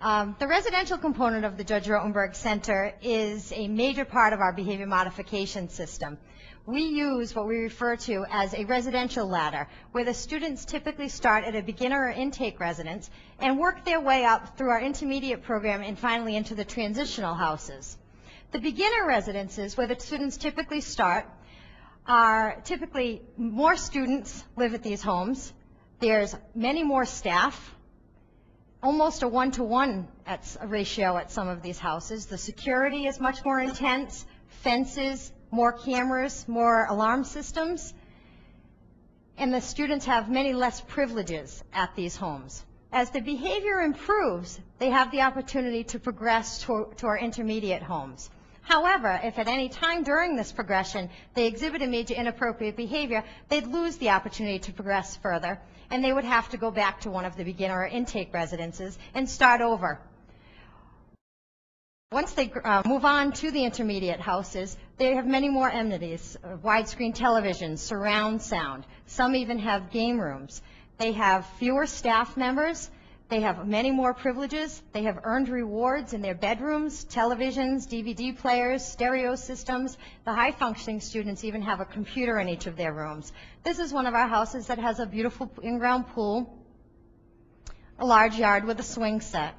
The residential component of the Judge Rotenberg Center is a major part of our behavior modification system. We use what we refer to as a residential ladder, where the students typically start at a beginner or intake residence and work their way up through our intermediate program and finally into the transitional houses. The beginner residences, where the students typically start, are typically more students live at these homes. There's many more staff, almost a one-to-one ratio at some of these houses. The security is much more intense, fences, more cameras, more alarm systems, and the students have many less privileges at these homes. As the behavior improves, they have the opportunity to progress to our intermediate homes. However, if at any time during this progression they exhibit a major inappropriate behavior, they'd lose the opportunity to progress further, and they would have to go back to one of the beginner or intake residences and start over. Once they move on to the intermediate houses, they have many more amenities: widescreen television, surround sound. Some even have game rooms. They have fewer staff members. They have many more privileges. They have earned rewards in their bedrooms, televisions, DVD players, stereo systems. The high-functioning students even have a computer in each of their rooms. This is one of our houses that has a beautiful in-ground pool, a large yard with a swing set.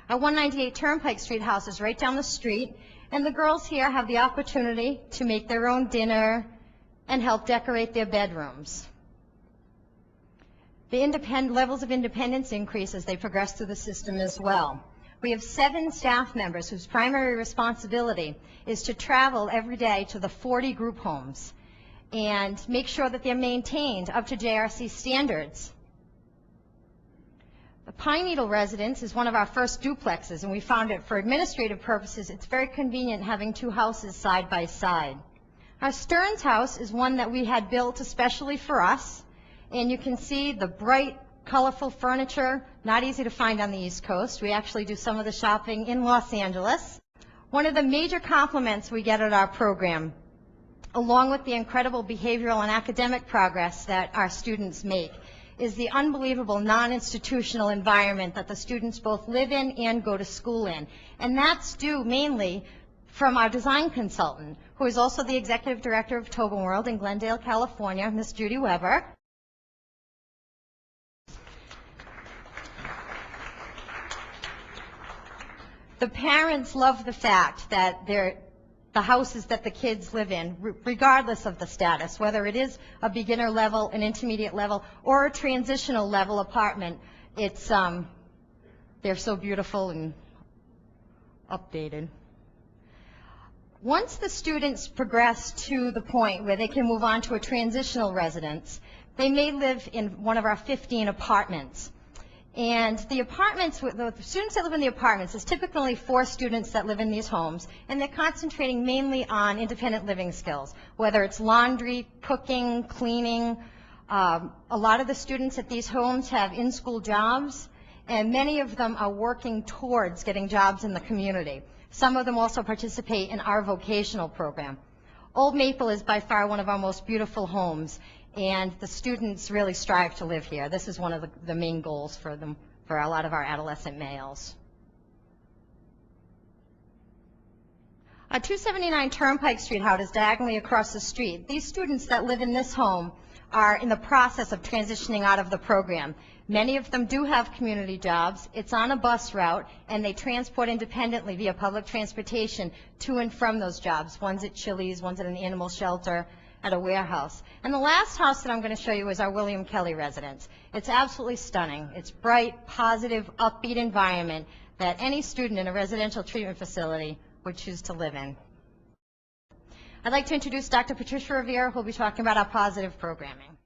Our 198 Turnpike Street house is right down the street, and the girls here have the opportunity to make their own dinner and help decorate their bedrooms. The levels of independence increase as they progress through the system as well. We have 7 staff members whose primary responsibility is to travel every day to the 40 group homes and make sure that they're maintained up to JRC standards. The Pine Needle residence is one of our first duplexes, and we found it for administrative purposes it's very convenient having 2 houses side by side. Our Stearns house is one that we had built especially for us, and you can see the bright, colorful furniture, not easy to find on the East Coast. We actually do some of the shopping in Los Angeles. One of the major compliments we get at our program, along with the incredible behavioral and academic progress that our students make, is the unbelievable non-institutional environment that the students both live in and go to school in. And that's due mainly from our design consultant, who is also the executive director of Tobin World in Glendale, California, Miss Judy Weber. The parents love the fact that the houses that the kids live in, regardless of the status, whether it is a beginner level, an intermediate level, or a transitional level apartment, they're so beautiful and updated. Once the students progress to the point where they can move on to a transitional residence, they may live in one of our 15 apartments. And the apartments, the students that live in the apartments, there's typically 4 students that live in these homes, and they're concentrating mainly on independent living skills, whether it's laundry, cooking, cleaning. A lot of the students at these homes have in-school jobs, and many of them are working towards getting jobs in the community. Some of them also participate in our vocational program. Old Maple is by far one of our most beautiful homes, and the students really strive to live here. This is one of the main goals for them, for a lot of our adolescent males. Our 279 Turnpike Street house is diagonally across the street. These students that live in this home are in the process of transitioning out of the program. Many of them do have community jobs. It's on a bus route, and they transport independently via public transportation to and from those jobs. One's at Chili's, one's at an animal shelter, at a warehouse. And the last house that I'm going to show you is our William Kelly residence. It's absolutely stunning. It's bright, positive, upbeat environment that any student in a residential treatment facility would choose to live in. I'd like to introduce Dr. Patricia Rivera, who will be talking about our positive programming.